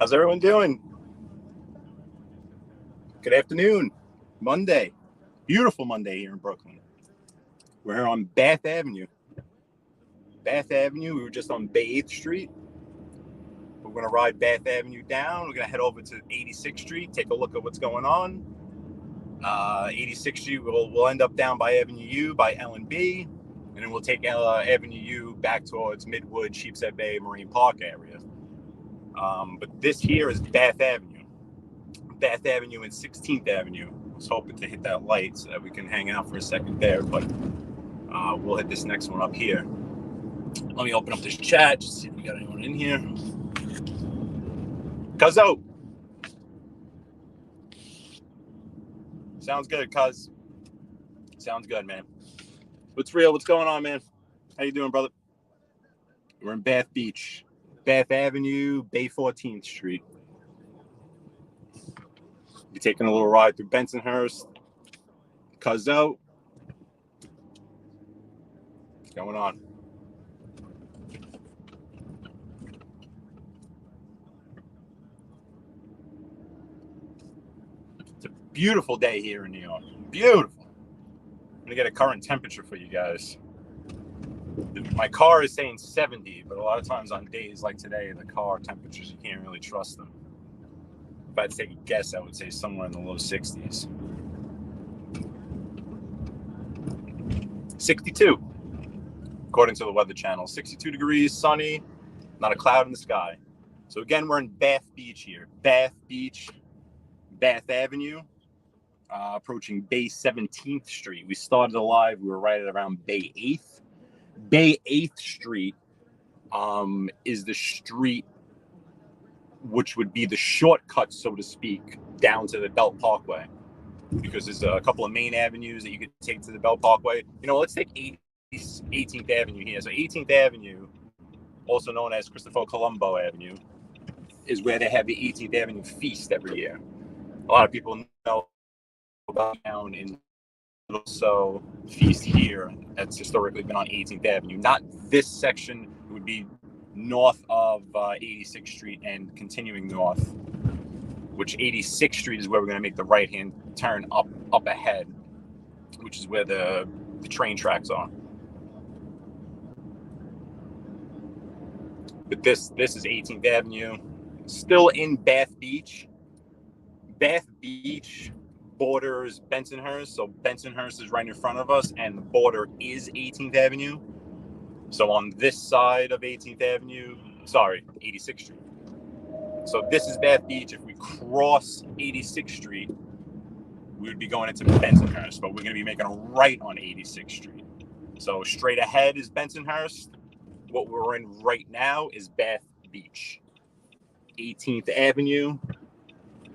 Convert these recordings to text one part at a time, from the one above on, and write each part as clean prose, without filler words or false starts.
How's everyone doing? Good afternoon. Monday. Beautiful Monday here in Brooklyn. We're here on Bath Avenue. Bath Avenue, we were just on Bay 8th Street. We're going to ride Bath Avenue down. We're going to head over to 86th Street, take a look at what's going on. 86th Street, we'll end up down by Avenue U, by L&B, and then we'll take Avenue U back towards Midwood, Sheepshead Bay, Marine Park area. But this here is Bath Avenue. Bath Avenue and 16th Avenue. I was hoping to hit that light so that we can hang out for a second there, but we'll hit this next one up here. Let me open up this chat, just see if we got anyone in here. Cuzzo! Sounds good, Cuz. Sounds good, man. What's real? What's going on, man? How you doing, brother? We're in Bath Beach. Bath Avenue, Bay 14th Street. You're taking a little ride through Bensonhurst. Cuzzo. What's going on? It's a beautiful day here in New York. Beautiful. I'm going to get a current temperature for you guys. My car is saying 70, but a lot of times on days like today, the car temperatures, you can't really trust them. If I had to take a guess, I would say somewhere in the low 60s. 62, according to the Weather Channel. 62 degrees, sunny, not a cloud in the sky. So again, we're in Bath Beach here. Bath Beach, Bath Avenue, approaching Bay 17th Street. We started alive, we were right at around Bay 8th. Bay 8th Street is the street which would be the shortcut, so to speak, down to the Belt Parkway, because there's a couple of main avenues that you could take to the Belt Parkway. You know, let's take 18th Avenue here. So 18th Avenue, also known as Christopher Colombo Avenue, is where they have the 18th Avenue Feast every year. A lot of people know about down in so Feast here that's historically been on 18th Avenue. Not this section. It would be north of 86th Street and continuing north, which 86th Street is where we're going to make the right-hand turn up ahead, which is where the train tracks are. But this is 18th Avenue, still in Bath Beach. Bath Beach borders Bensonhurst, so Bensonhurst is right in front of us, and the border is 18th Avenue. So on this side of 86th Street. So this is Bath Beach. If we cross 86th Street, we would be going into Bensonhurst, but we're going to be making a right on 86th Street. So straight ahead is Bensonhurst. What we're in right now is Bath Beach. 18th Avenue,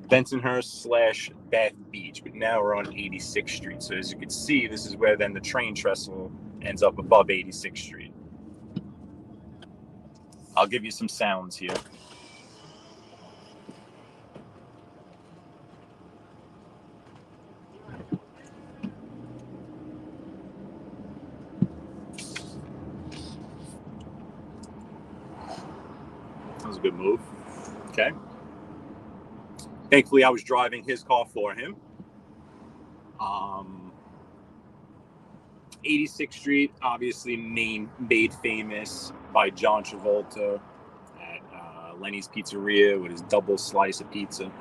Bensonhurst / Bath Beach, but now we're on 86th Street. So as you can see, this is where then the train trestle ends up above 86th Street. I'll give you some sounds here. That was a good move. Okay. Thankfully, I was driving his car for him. 86th Street, obviously made famous by John Travolta at Lenny's Pizzeria with his double slice of pizza.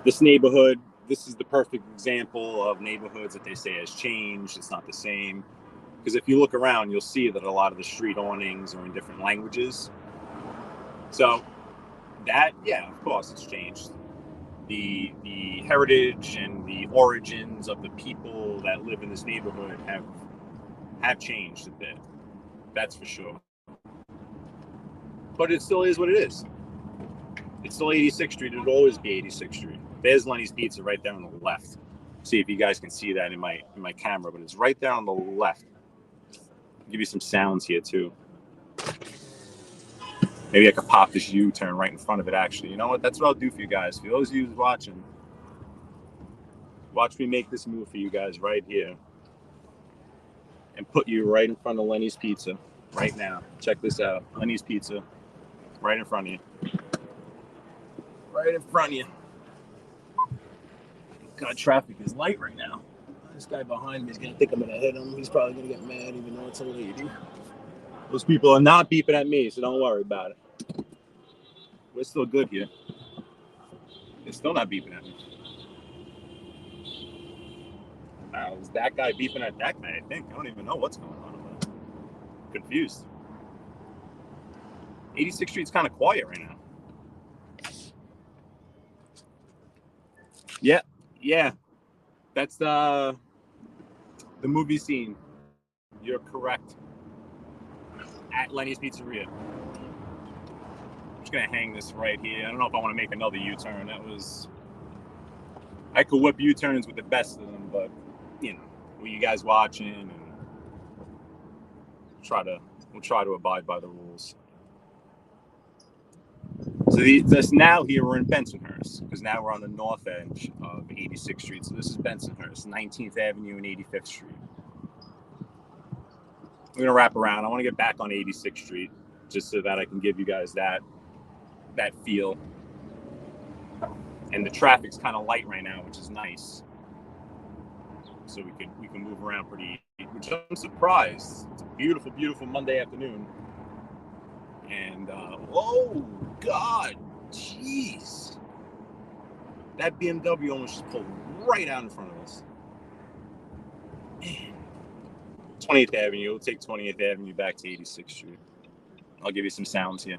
This neighborhood, this is the perfect example of neighborhoods that they say has changed. It's not the same. Because if you look around, you'll see that a lot of the street awnings are in different languages. So that, yeah, of course, it's changed. The heritage and the origins of the people that live in this neighborhood have changed a bit. That's for sure. But it still is what it is. It's still 86th Street. It'll always be 86th Street. There's Lenny's Pizza right there on the left. See if you guys can see that in my camera, but it's right there on the left. I'll give you some sounds here too. Maybe I could pop this U-turn right in front of it, actually. You know what? That's what I'll do for you guys. For those of you who's watching, watch me make this move for you guys right here. And put you right in front of Lenny's Pizza. right now. Check this out. Lenny's Pizza. Right in front of you. Right in front of you. God, traffic is light right now. This guy behind me is going to think I'm going to hit him. He's probably going to get mad even though it's a lady. Those people are not beeping at me, so don't worry about it. We're still good here. They're still not beeping at me. Now, is that guy beeping at that guy? I think. I don't even know what's going on. I'm confused. 86th Street's kind of quiet right now. Yeah. That's the movie scene. You're correct. At Lenny's Pizzeria. I'm just gonna hang this right here. I don't know if I want to make another U-turn. I could whip U-turns with the best of them, but you know, with you guys watching, and we'll try to abide by the rules. So this now here we're in Bensonhurst, because now we're on the north edge of 86th Street. So this is Bensonhurst, 19th Avenue and 85th Street. We're gonna wrap around. I want to get back on 86th Street just so that I can give you guys that feel. And the traffic's kind of light right now, which is nice. So we can move around pretty, which I'm surprised. It's a beautiful, beautiful Monday afternoon. And oh God, jeez, that BMW almost just pulled right out in front of us. Man. 20th Avenue. We'll take 20th Avenue back to 86th Street. I'll give you some sounds here.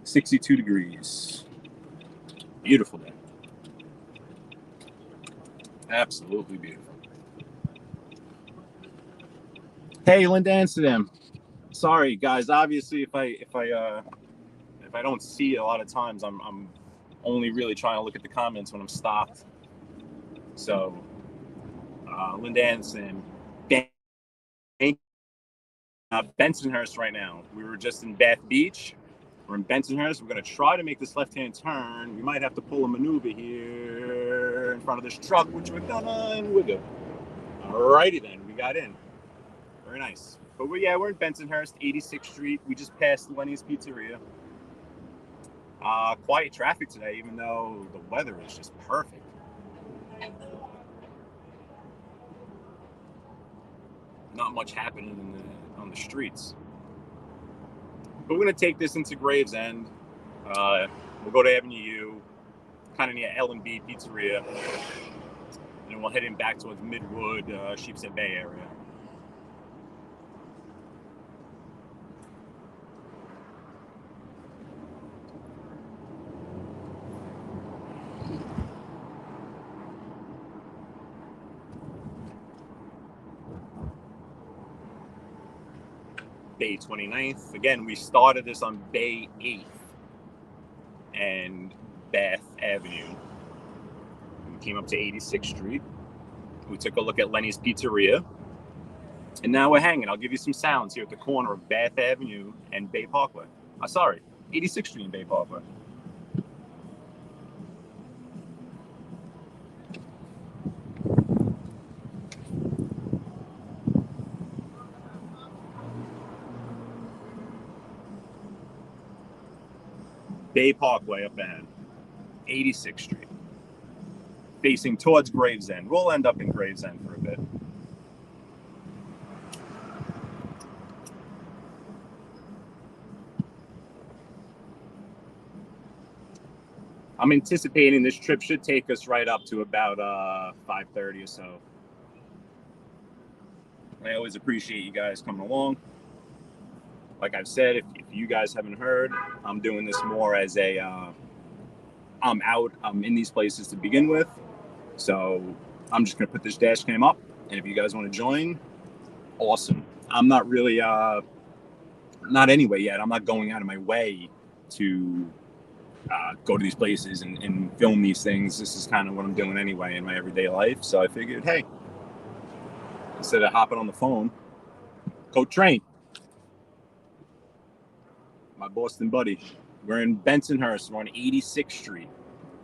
.62 degrees. Beautiful day. Absolutely beautiful. Hey, Linda Amsterdam. Sorry, guys. Obviously, if I don't see it a lot of times, I'm only really trying to look at the comments when I'm stopped. So, Linda Anderson, Bensonhurst right now. We were just in Bath Beach. We're in Bensonhurst. We're going to try to make this left-hand turn. We might have to pull a maneuver here in front of this truck, which we're gonna, and we're good. Alrighty then, we got in. Very nice. But we're in Bensonhurst, 86th Street. We just passed Lenny's Pizzeria. Quiet traffic today, even though the weather is just perfect. Not much happening on the streets. But we're going to take this into Gravesend. We'll go to Avenue U, kind of near L&B Pizzeria. And we'll head in back towards Midwood, Sheepshead Bay area. Bay 29th. Again, we started this on Bay 8th and Bath Avenue. We came up to 86th Street. We took a look at Lenny's Pizzeria. And now we're hanging. I'll give you some sounds here at the corner of Bath Avenue and Bay Parkway. 86th Street and Bay Parkway. Bay Parkway up ahead, 86th Street, facing towards Gravesend. We'll end up in Gravesend for a bit. I'm anticipating this trip should take us right up to about 5:30 or so. I always appreciate you guys coming along. Like I've said, if you guys haven't heard, I'm doing this more as I'm in these places to begin with. So I'm just going to put this dash cam up. And if you guys want to join, awesome. I'm not really, not anyway yet. I'm not going out of my way to go to these places and film these things. This is kind of what I'm doing anyway in my everyday life. So I figured, hey, instead of hopping on the phone, go train. My Boston buddy. We're in Bensonhurst. We're on 86th Street.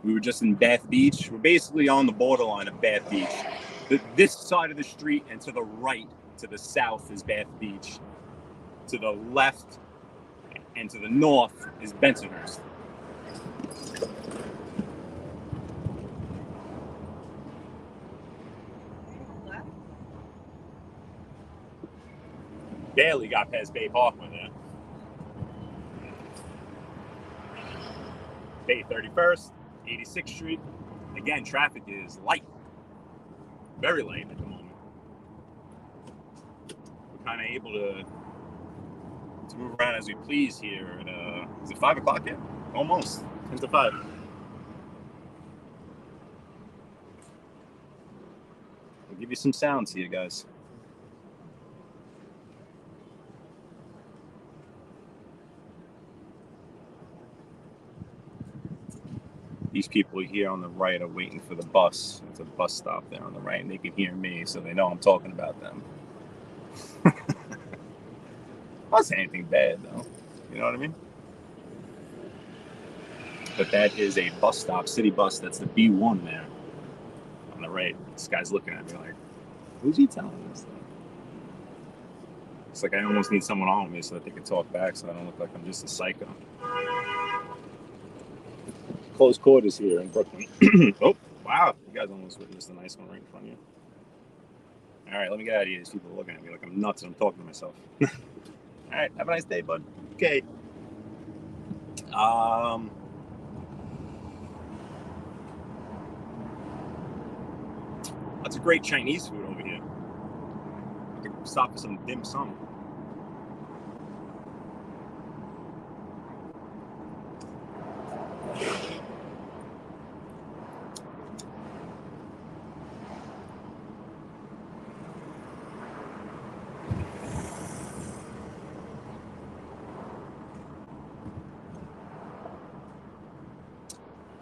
We were just in Bath Beach. We're basically on the borderline of Bath Beach. This side of the street and to the right, to the south, is Bath Beach. To the left and to the north is Bensonhurst. Barely got past Bay Parkway there. Bay 31st, 86th Street. Again, traffic is light. Very light at the moment. We're kind of able to move around as we please here at, is it 5 o'clock yet? Almost. 10 to 5. I'll give you some sounds here, guys. These people here on the right are waiting for the bus. There's a bus stop there on the right, and they can hear me, so they know I'm talking about them. Not saying anything bad, though. You know what I mean? But that is a bus stop, city bus. That's the B1 there on the right. This guy's looking at me like, who's he telling this thing? It's like I almost need someone on me so that they can talk back so I don't look like I'm just a psycho. Close quarters here in Brooklyn. Oh, wow. You guys almost witnessed a nice one right in front of you. All right, let me get out of here. These people are looking at me like I'm nuts and I'm talking to myself. All right, have a nice day, bud. Okay. That's a great Chinese food over here. I could stop for some dim sum.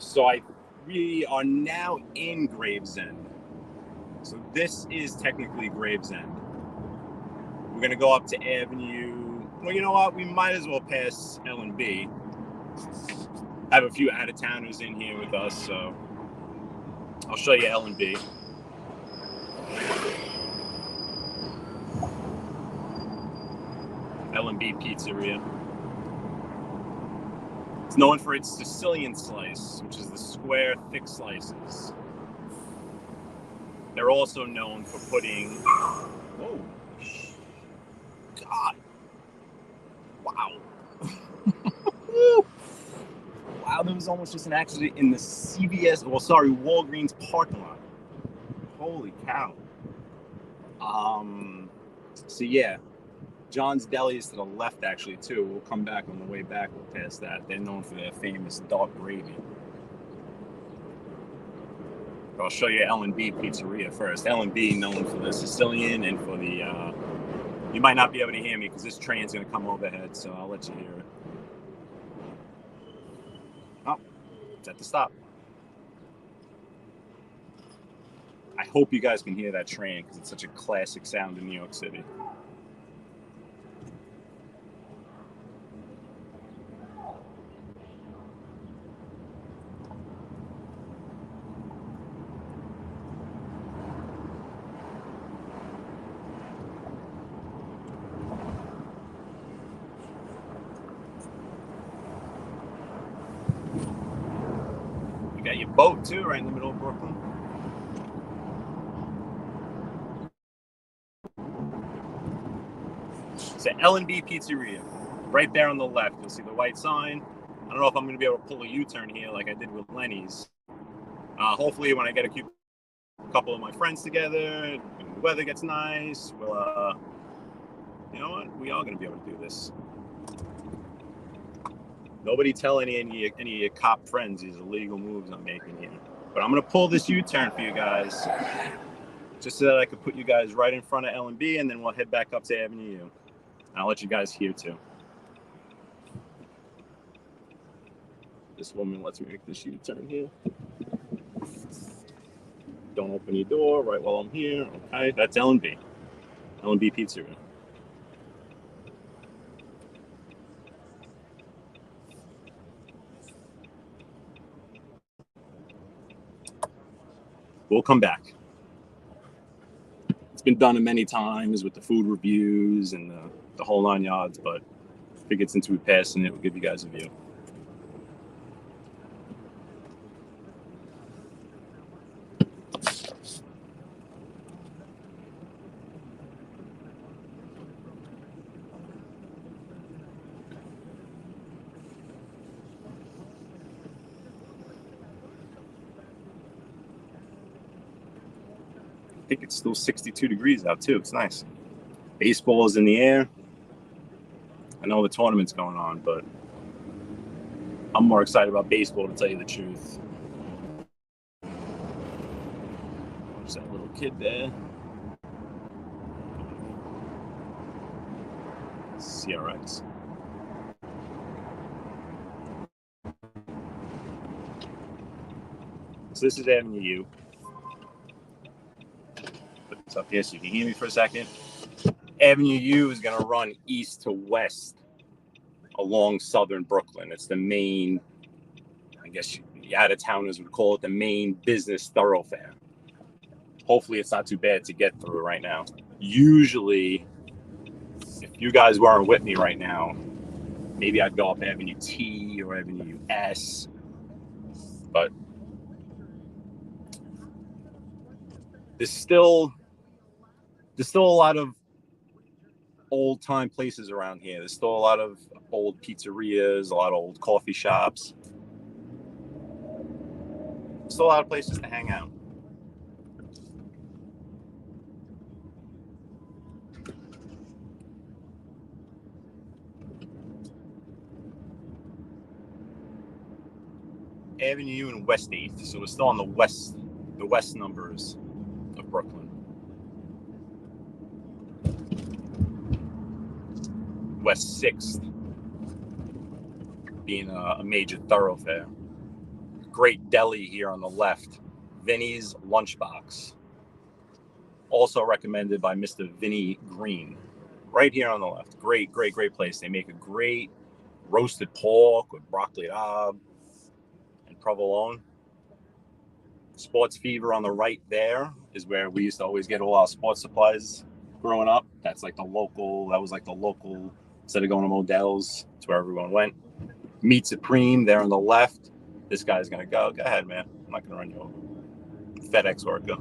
So we are now in Gravesend. So this is technically Gravesend. We're gonna go up to Avenue. Well, you know what? We might as well pass L&B. I have a few out-of-towners in here with us, so I'll show you L&B. L&B Pizzeria. It's known for its Sicilian slice, which is the square, thick slices. They're also known for putting... Oh, God. Wow. Wow, there was almost just an accident in the Walgreens parking lot. Holy cow. So yeah, John's Deli is to the left actually too. We'll come back on the way back, we'll pass that. They're known for their famous dark gravy. I'll show you L&B Pizzeria first. L&B known for the Sicilian and for the, you might not be able to hear me because this train's going to come overhead, so I'll let you hear it. Oh, it's at the stop. I hope you guys can hear that train because it's such a classic sound in New York City. You got your boat too, right in the middle of Brooklyn. So L&B Pizzeria, right there on the left. You'll see the white sign. I don't know if I'm going to be able to pull a U-turn here like I did with Lenny's. Hopefully when I get a couple of my friends together and the weather gets nice, we'll, you know what? We are going to be able to do this. Nobody tell any of your cop friends these illegal moves I'm making here. But I'm going to pull this U-turn for you guys, just so that I could put you guys right in front of L&B, and then we'll head back up to Avenue U. I'll let you guys hear too. This woman lets me make this U-turn here. Don't open your door right while I'm here. Okay, that's L&B. L&B Pizzeria. We'll come back. It's been done many times with the food reviews and the whole 9 yards, but if it gets into it passing it, we'll give you guys a view. I think it's still 62 degrees out too. It's nice. Baseball is in the air. I know the tournament's going on, but I'm more excited about baseball, to tell you the truth. There's that little kid there. CRX. So this is Avenue U. Put this up here so you can hear me for a second. Avenue U is going to run east to west along southern Brooklyn. It's the main, I guess the out-of-towners would call it the main business thoroughfare. Hopefully it's not too bad to get through right now. Usually, if you guys weren't with me right now, maybe I'd go up Avenue T or Avenue S, but there's still a lot of old time places around here. There's still a lot of old pizzerias, a lot of old coffee shops. Still a lot of places to hang out. Avenue and West 8th, so we're still on the west numbers of Brooklyn. West 6th being a major thoroughfare. Great deli here on the left, Vinny's Lunchbox. Also recommended by Mr. Vinny Green. Right here on the left. Great place. They make a great roasted pork with broccoli rabe and provolone. Sports Fever on the right there is where we used to always get all our sports supplies growing up. That was like the local, instead of going to Modell's, it's where everyone went. Meat Supreme there on the left. This guy's going to go. Go ahead, man. I'm not going to run you over. FedEx worker.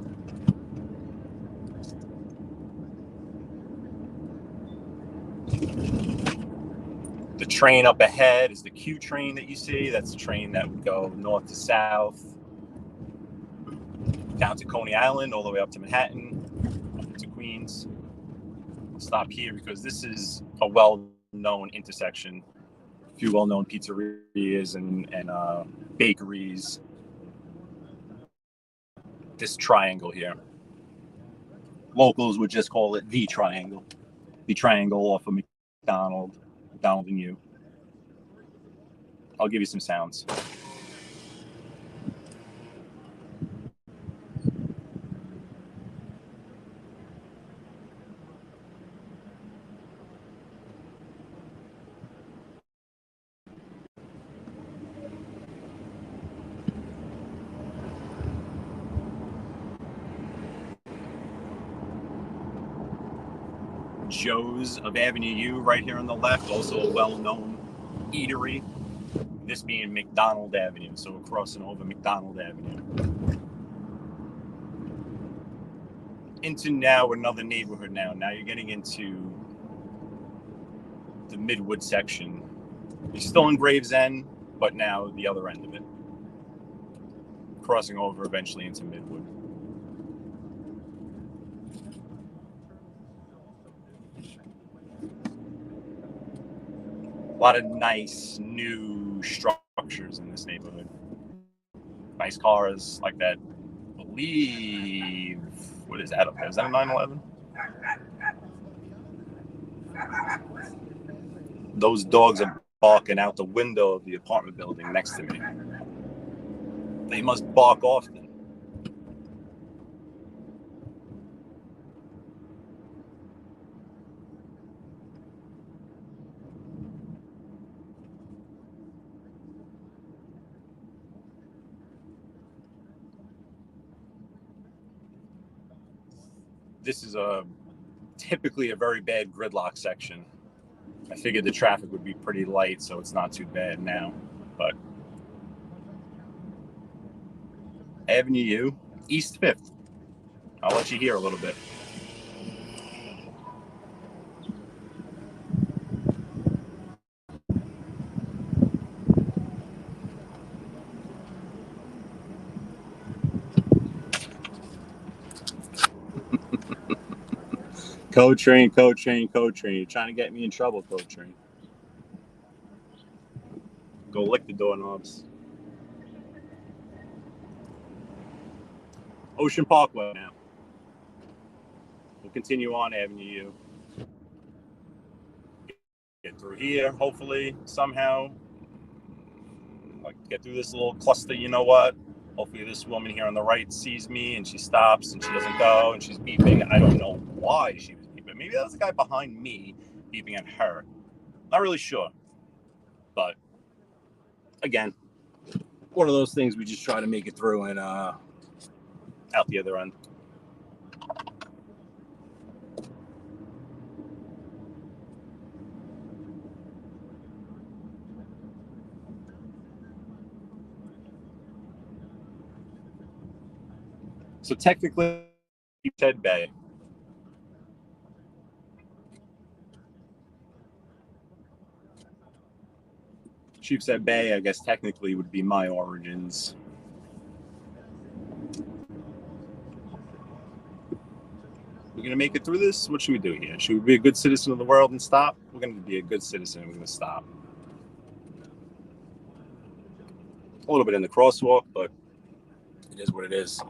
The train up ahead is the Q train that you see. That's the train that would go north to south, down to Coney Island, all the way up to Manhattan, up to Queens. I'll stop here because this is a well-known intersection. A few well-known pizzerias and bakeries. This triangle here. Locals would just call it the triangle. The triangle off of McDonald and U. I'll give you some sounds. Joe's of Avenue U right here on the left, also a well-known eatery. This being McDonald Avenue, so we're crossing over McDonald Avenue. Into now another neighborhood now. Now you're getting into the Midwood section. You're still in Gravesend, but now the other end of it. Crossing over eventually into Midwood. A lot of nice new structures in this neighborhood. Nice cars like that. I believe, what is that up there? Is that a 911? Those dogs are barking out the window of the apartment building next to me. They must bark often. this is typically a very bad gridlock section. I figured the traffic would be pretty light, so it's not too bad now. But Avenue U, East 5th. I'll let you hear a little bit. Code train, code train, code train. You're trying to get me in trouble, code train. Go lick the doorknobs. Ocean Parkway now. We'll continue on Avenue U. Get through here, hopefully, somehow. Like, get through this little cluster, you know what? Hopefully this woman here on the right sees me and she stops and she doesn't go and she's beeping. I don't know why she was beeping. Maybe that was the guy behind me beeping at her. Not really sure. But again, one of those things we just try to make it through and out the other end. So technically, Sheepshead Bay. Sheepshead Bay, I guess technically would be my origins. We're going to make it through this? What should we do here? Should we be a good citizen of the world and stop? We're going to be a good citizen. We're going to stop. A little bit in the crosswalk, but it is what it is.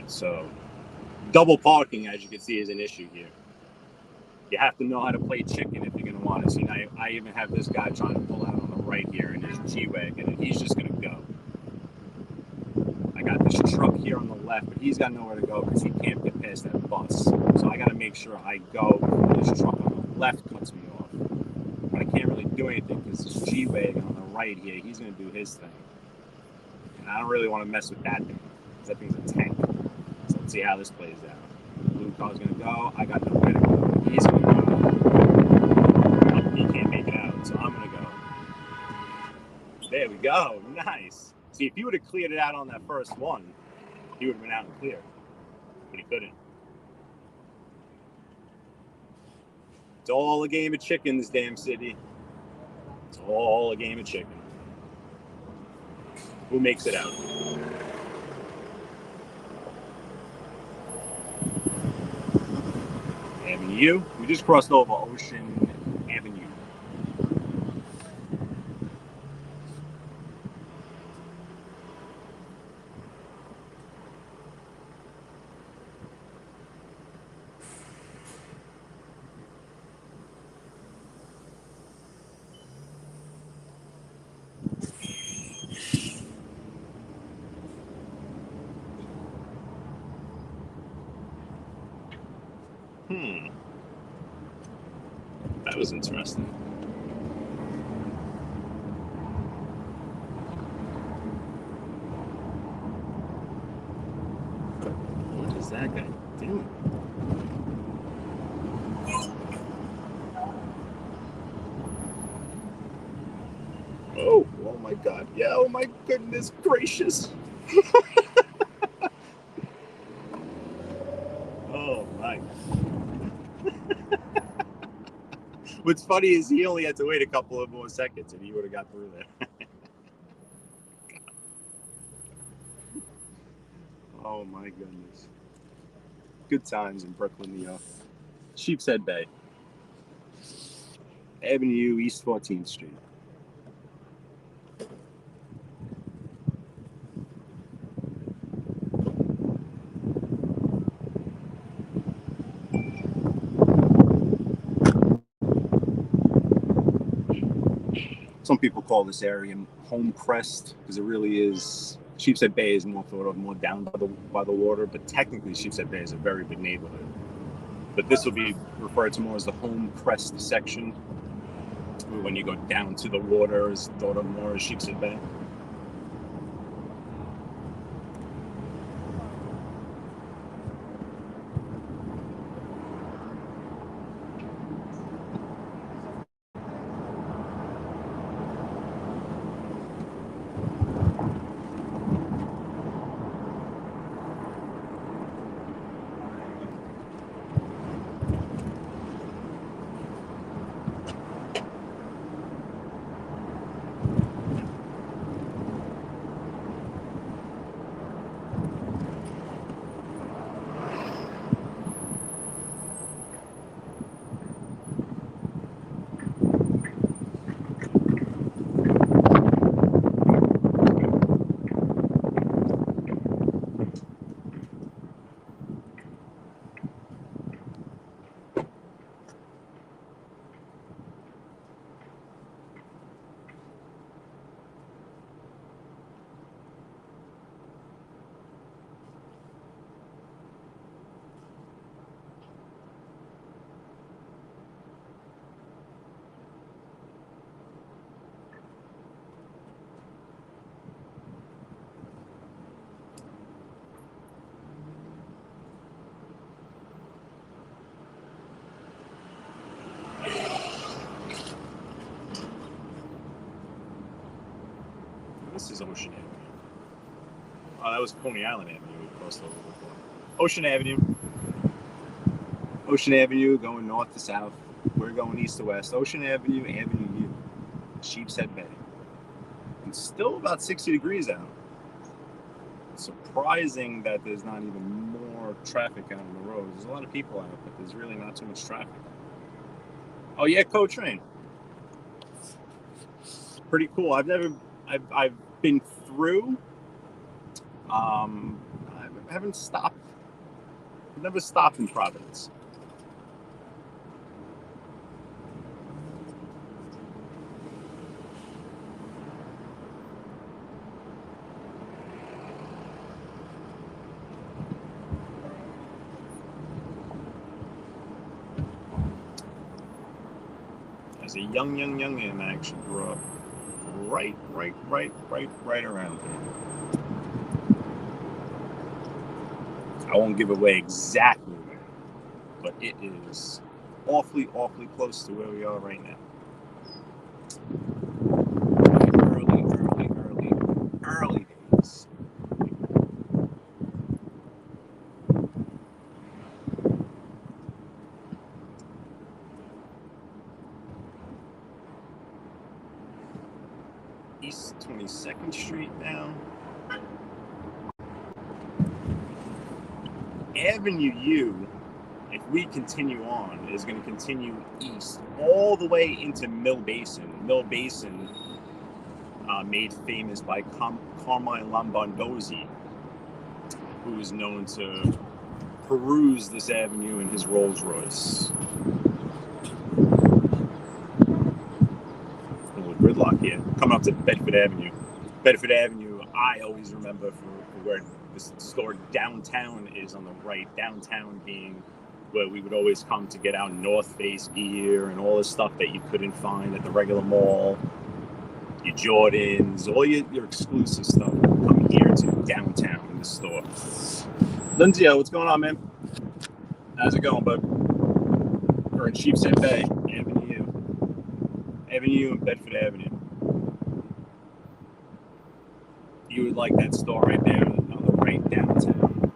So double parking, as you can see, is an issue here. You have to know how to play chicken if you're going to want to see. I even have this guy trying to pull out on the right here in his G-Wagon, and he's just going to go. I got this truck here on the left, but he's got nowhere to go because he can't get past that bus. So I got to make sure I go before this truck on the left cuts me off. But I can't really do anything because this G-Wagon on the right here, he's going to do his thing. And I don't really want to mess with that thing because that thing's a tank. So let's see how this plays out. The blue car's going to go. I got nowhere to go. He's going to go. He can't make it out, so I'm going to go. There we go. Nice. See, if he would have cleared it out on that first one, he would have been out and clear. But he couldn't. It's all a game of chicken, this damn city. It's all a game of chicken. Who makes it out? Avenue. We just crossed over Ocean Avenue. That was interesting. What is that guy doing? Oh my God. Yeah, oh my goodness gracious. Oh my. What's funny is he only had to wait a couple of more seconds and he would have got through there. Oh my goodness. Good times in Brooklyn, New York. Sheepshead Bay. Avenue, East 14th Street. Some people call this area Home Crest because it really is. Sheepshead Bay is more thought of more down by the water, but technically Sheepshead Bay is a very big neighborhood. But this will be referred to more as the Home Crest section. When you go down to the water, is thought of more as Sheepshead Bay. This is Ocean Avenue. Oh, that was Coney Island Avenue we crossed over before. Ocean Avenue. Ocean Avenue going north to south. We're going east to west. Ocean Avenue, Avenue U. Sheepshead Bay. It's still about 60 degrees out. It's surprising that there's not even more traffic out on the road. There's a lot of people out, but there's really not too much traffic. Oh yeah, Co-Train. Pretty cool. I've been through. I haven't stopped. I've never stopped in Providence. As a young man, I actually grew up right around here. I won't give away exactly where, but it is awfully close to where we are right now. Early days. East 22nd Street now. Avenue U, if we continue on, is going to continue east all the way into Mill Basin. Mill Basin, made famous by Carmine Lombardozzi, who is known to peruse this avenue in his Rolls Royce. A little gridlock here. Coming up to Bedford Avenue. Bedford Avenue, I always remember for where the store downtown is on the right. Downtown being where we would always come to get our North Face gear and all this stuff that you couldn't find at the regular mall. Your Jordans, all your exclusive stuff come here to downtown in the store. Lindsay, what's going on, man? How's it going, bud? We're in Sheepshead Bay, Avenue and Bedford Avenue. You would like that store right there on the right downtown.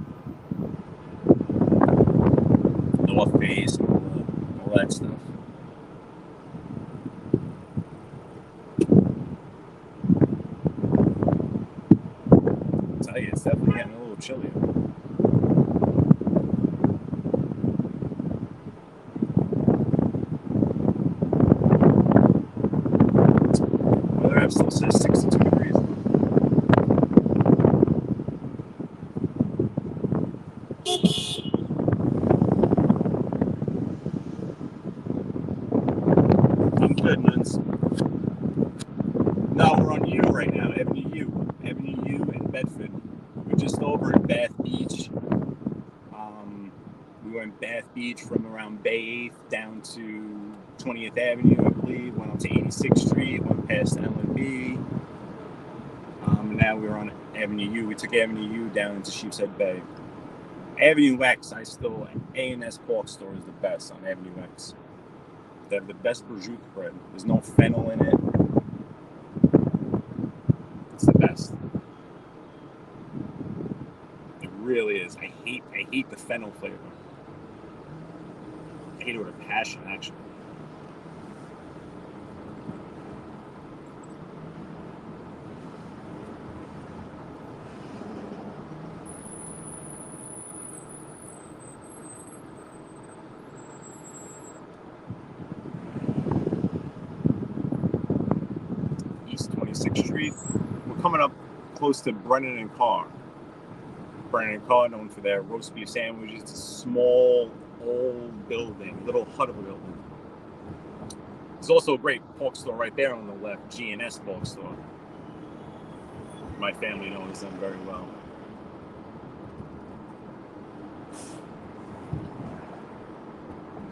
North Face, all that stuff. I'll tell you, it's definitely getting a little chilly. Weather app still says 62 degrees. I'm good, man. we went Bath Beach from around Bay 8th down to 20th Avenue, I believe. Went up to 86th Street, went past L&B. Now we're on Avenue U. We took Avenue U down into Sheepshead Bay. Avenue X, A&S Pork Store is the best on Avenue X. They have the best prosciutto bread. There's no fennel in it. It's the best. It really is. I hate the fennel flavor. I hate it with a passion, actually. East 26th Street. We're coming up close to Brennan and Carr. Brennan and Carr, known for their roast beef sandwiches. It's a small, old building, little hut of a building. There's also a great pork store right there on the left, G&S Pork Store. My family knows them very well.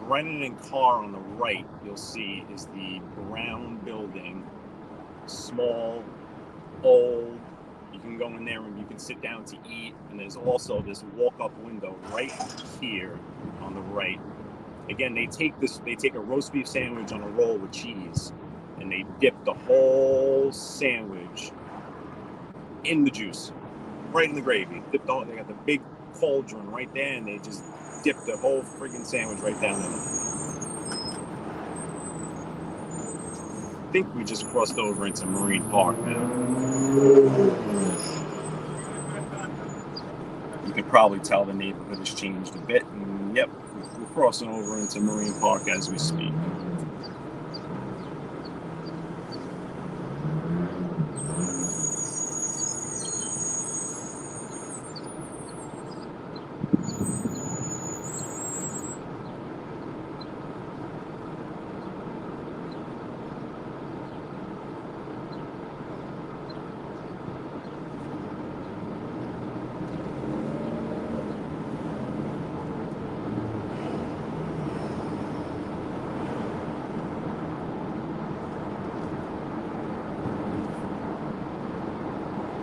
Brennan and Carr on the right, you'll see, is the brown building. Small, old. You can go in there and you can sit down to eat. And there's also this walk-up window right here on the right. Again, they take a roast beef sandwich on a roll with cheese, and they dip the whole sandwich in the juice, right in the gravy. They got the big cauldron right there, and they just dip the whole friggin' sandwich right down in it. I think we just crossed over into Marine Park now. You can probably tell the neighborhood has changed a bit. And yep, we're crossing over into Marine Park as we speak.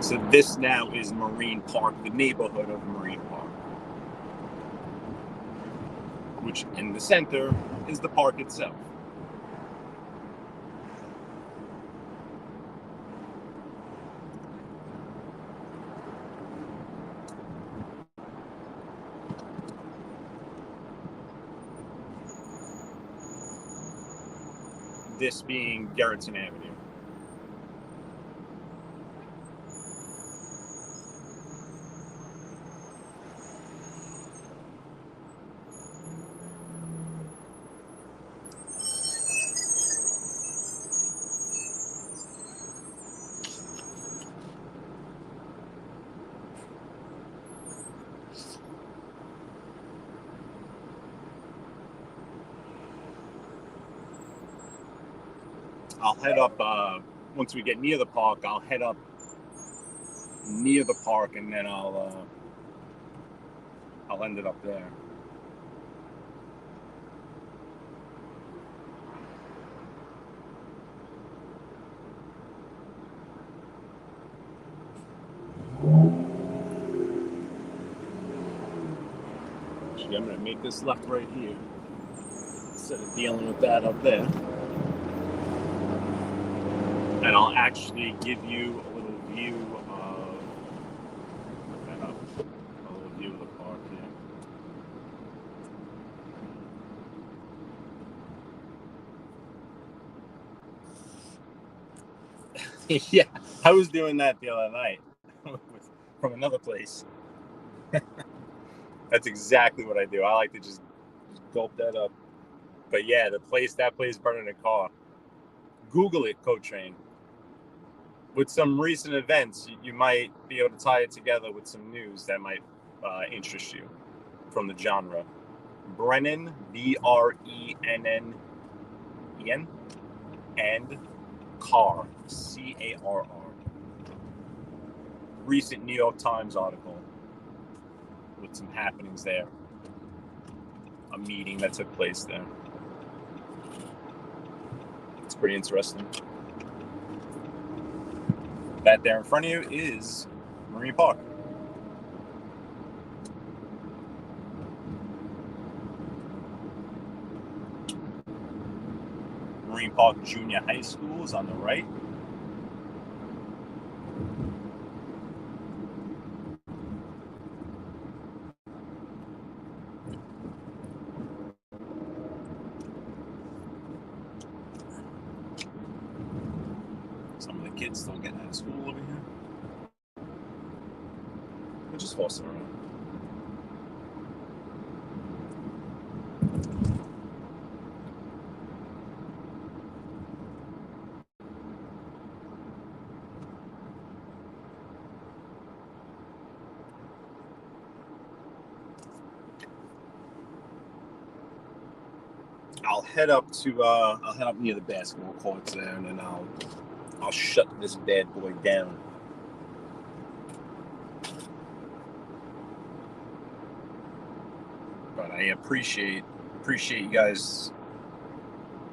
So this now is Marine Park, the neighborhood of Marine Park, which in the center is the park itself. This being Gerritsen Avenue. I'll head up, once we get near the park, I'll head up near the park, and then I'll end it up there. Actually, I'm going to make this left right here instead of dealing with that up there. And I'll actually give you a little view of the park here. Yeah, I was doing that the other night from another place. That's exactly what I do. I like to just gulp that up. But yeah, that place burning a car. Google it, Coach Train. With some recent events, you might be able to tie it together with some news that might interest you from the genre. Brennan, Brennen, and Carr, Carr. Recent New York Times article with some happenings there. a meeting that took place there. It's pretty interesting. That there in front of you is Marine Park. Marine Park Junior High School is on the right. Some of the kids still getting out of school over here. We're just horsing around. I'll head up near the basketball courts there, and then I'll shut this bad boy down. But I appreciate you guys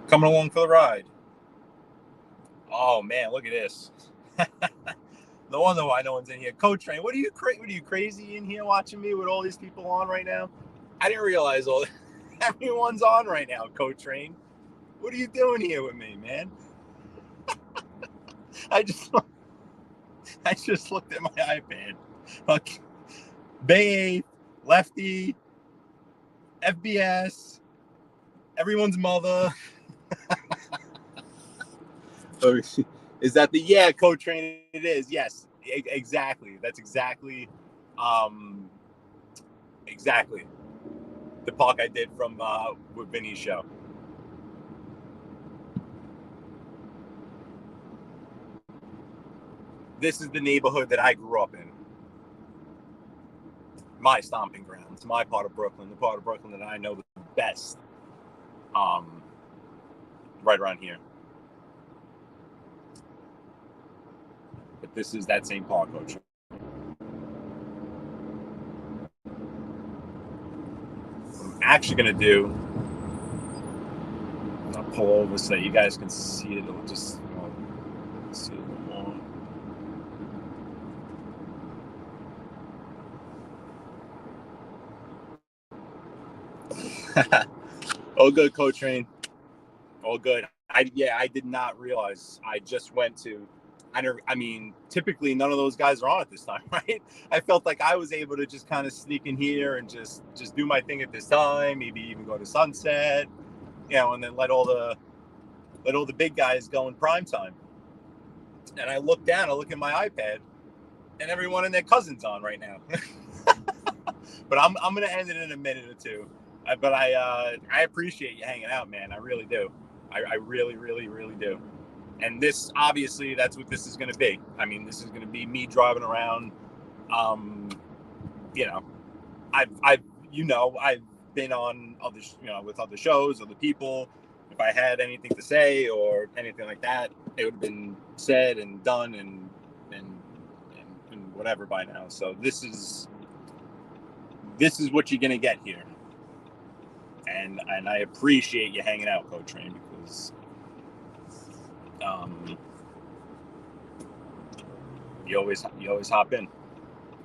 coming along for the ride. Oh man, look at this. No wonder why no one's in here. Coach Train, what are you crazy in here watching me with all these people on right now? I didn't realize everyone's on right now, Coach Train. What are you doing here with me, man? I just looked at my iPad. Okay. Bay, Lefty, FBS, everyone's mother. Is that the Coach Train? It is. Yes, exactly. That's exactly the park I did from with Vinny's show. This is the neighborhood that I grew up in. My stomping ground. It's my part of Brooklyn, the part of Brooklyn that I know the best. Right around here. But this is that same park, Coach. What I'm actually going to do, I'll pull over so you guys can see it. It'll just see it a little more. All good, Coach Train. All good. I did not realize. I just went to. I mean, typically none of those guys are on at this time, right? I felt like I was able to just kind of sneak in here and just do my thing at this time. Maybe even go to sunset, and then let all the big guys go in prime time. And I look down, I look at my iPad, and everyone and their cousin's on right now. But I'm gonna end it in a minute or two. But I appreciate you hanging out, man. I really do. I really, really, really do. And this, obviously, that's what this is going to be. I mean, this is going to be me driving around. I've been on other, with other shows, other people. If I had anything to say or anything like that, it would have been said and done and whatever by now. So this is what you're going to get here. And I appreciate you hanging out, Coach Train, because you always hop in,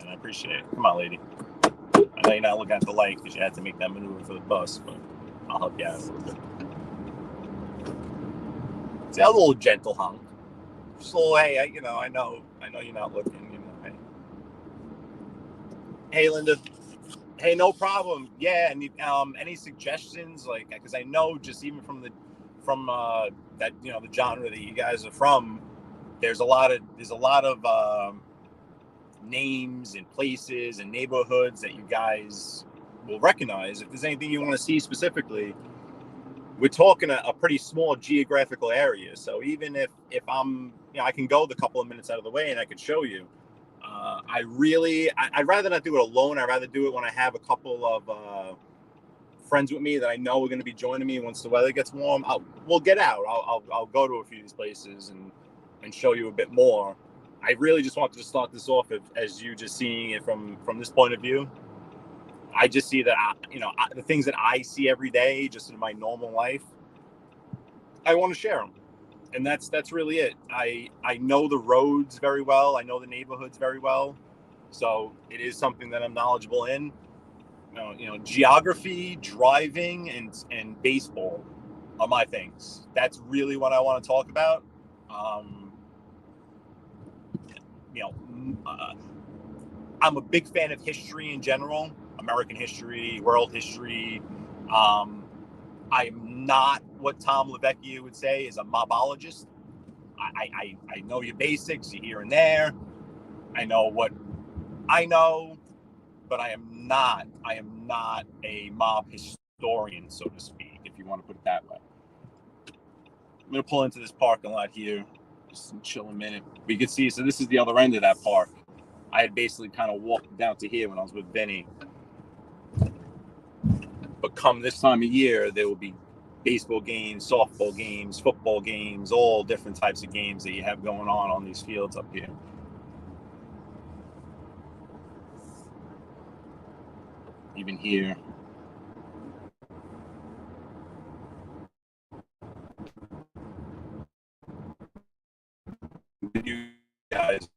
and I appreciate it. Come on, lady. I know you're not looking at the light because you had to make that maneuver for the bus, but I'll help you out a little bit. See, a little gentle honk. Just a little, hey, I know you're not looking. Hey, Linda. Hey, no problem. Yeah, and any suggestions? Like, because I know just even from that the genre that you guys are from, there's a lot of names and places and neighborhoods that you guys will recognize. If there's anything you want to see specifically, we're talking a pretty small geographical area. So even if I'm, I can go the couple of minutes out of the way and I can show you. I'd rather not do it alone. I'd rather do it when I have a couple of friends with me that I know are going to be joining me once the weather gets warm. We'll get out. I'll go to a few of these places and show you a bit more. I really just wanted to start this off as you just seeing it from this point of view. I just see that, the things that I see every day, just in my normal life, I want to share them. And that's really it. I know the roads very well. I know the neighborhoods very well. So it is something that I'm knowledgeable in. Geography, driving, and baseball are my things. That's really what I want to talk about. I'm a big fan of history in general, American history, world history. I'm not what Tom LeVecchia would say is a mobologist. I know your basics, you here and there. I know what I know, but I am not a mob historian, so to speak, if you want to put it that way. I'm gonna pull into this parking lot here, just chill a minute. We can see, so this is the other end of that park. I had basically kind of walked down to here when I was with Benny. But come this time of year, there will be baseball games, softball games, football games, all different types of games that you have going on these fields up here. Even here. You guys.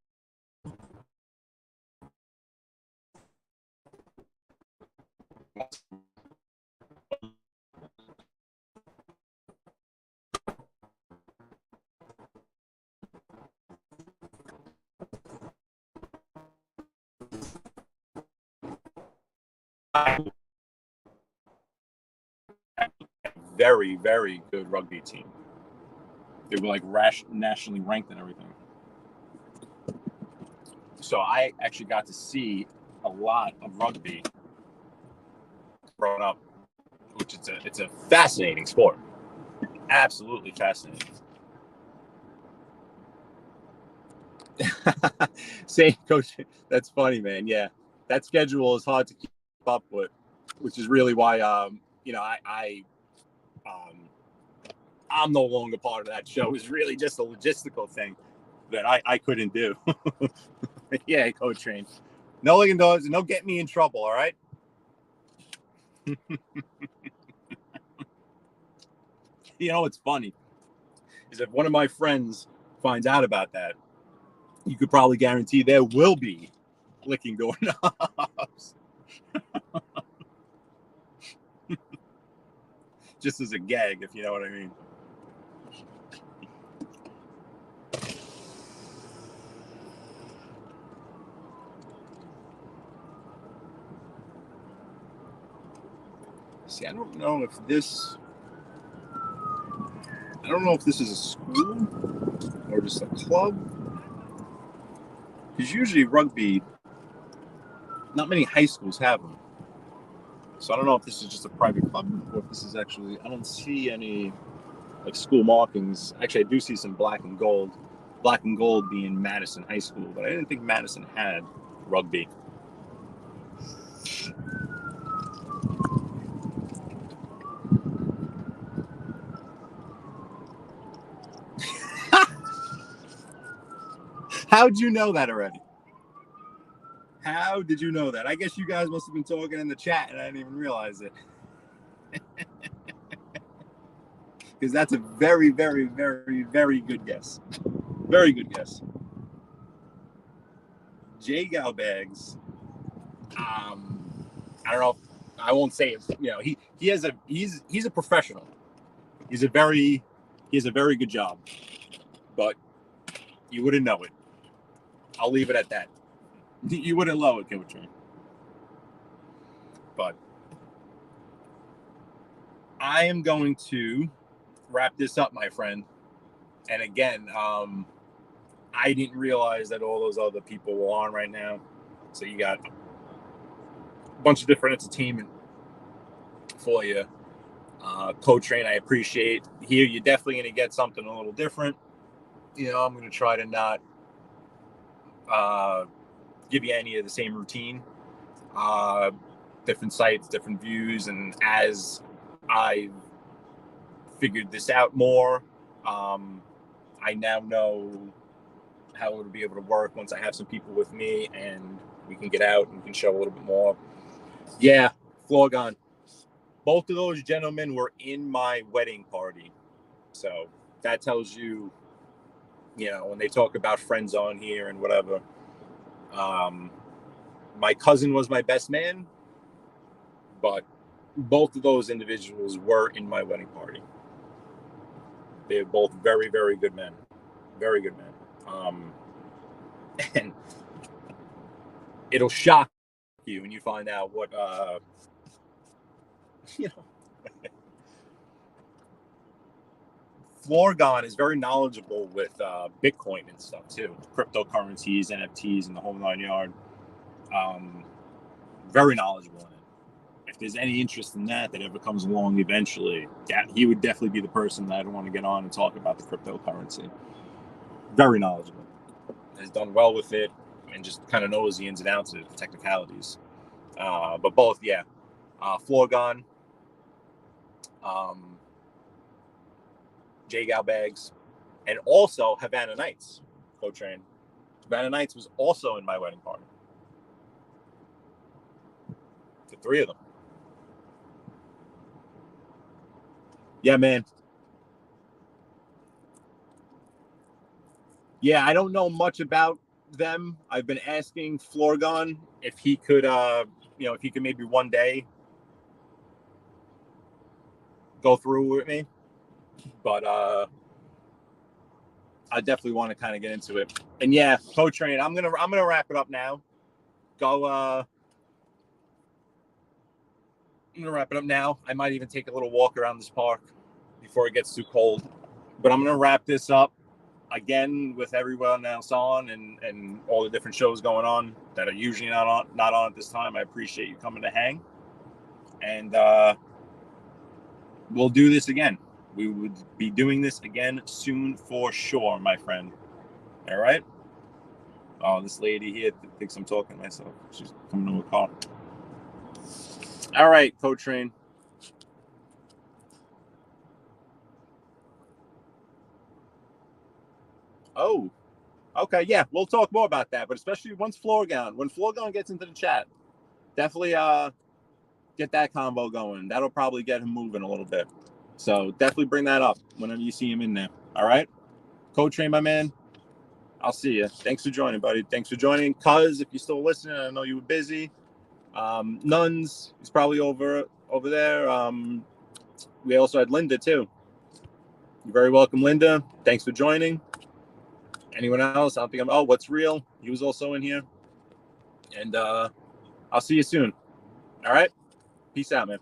Very, very good rugby team. They were like nationally ranked and everything. So I actually got to see a lot of rugby growing up, which it's a fascinating sport. Absolutely fascinating. Say, Coach, that's funny, man. Yeah, that schedule is hard to keep up with, which is really why I'm no longer part of that show. It's really just a logistical thing that I couldn't do. Yeah, Coach Train. No Lincoln doors, no get me in trouble, all right? You know what's funny is if one of my friends finds out about that, you could probably guarantee there will be licking doorknobs. Just as a gag, if you know what I mean. See, I don't know if this is a school or just a club. Because usually rugby, not many high schools have them. So I don't know if this is just a private club or if this is actually, I don't see any like school markings. Actually, I do see some black and gold. Black and gold being Madison High School, but I didn't think Madison had rugby. How'd you know that already? How did you know that? I guess you guys must have been talking in the chat and I didn't even realize it. Because that's a very, very, very, very good guess. Very good guess. Jay Galbags. I don't know. I won't say it. He's a professional. He has a very good job, but you wouldn't know it. I'll leave it at that. You wouldn't know it, Coach. But I am going to wrap this up, my friend. And again, I didn't realize that all those other people were on right now. So you got a bunch of different entertainment for you. Coach Train, I appreciate. Here, you're definitely going to get something a little different. I'm going to try to not give you any of the same routine. Different sites, different views, and as I've figured this out more, I now know how it would be able to work once I have some people with me and we can get out and we can show a little bit more. Yeah, Florgon. Both of those gentlemen were in my wedding party. So that tells you, when they talk about friends on here and whatever. My cousin was my best man, but both of those individuals were in my wedding party. They're both very, very good men. Very good men. And it'll shock you when you find out what, Florgon is very knowledgeable with Bitcoin and stuff too, cryptocurrencies, NFTs, and the whole 9 yard. Very knowledgeable in it. If there's any interest in that ever comes along eventually, he would definitely be the person that I'd want to get on and talk about the cryptocurrency. Very knowledgeable. Has done well with it and just kind of knows the ins and outs of the technicalities. But both, yeah. Florgon, J Gal Bags, and also Havana Nights, Co-Train. Havana Nights was also in my wedding party. The three of them. Yeah, man. Yeah, I don't know much about them. I've been asking Florgon if he could, if he could maybe one day go through with me. But I definitely want to kind of get into it. And yeah, Co-Train, I'm gonna wrap it up now. I'm gonna wrap it up now. I might even take a little walk around this park before it gets too cold. But I'm gonna wrap this up again with everyone else on and all the different shows going on that are usually not on at this time. I appreciate you coming to hang. And we'll do this again. We would be doing this again soon for sure, my friend. All right? Oh, this lady here thinks I'm talking to myself. She's coming to a car. All right, Co-Train. Oh, okay. Yeah, we'll talk more about that. But especially when Florgon gets into the chat, definitely get that combo going. That'll probably get him moving a little bit. So definitely bring that up whenever you see him in there. All right? Co-Train, my man. I'll see you. Thanks for joining, buddy. Thanks for joining. Cuz, if you're still listening, I know you were busy. Nuns is probably over there. We also had Linda too. You're very welcome, Linda. Thanks for joining. Anyone else? I don't think What's Real? He was also in here. And I'll see you soon. All right? Peace out, man.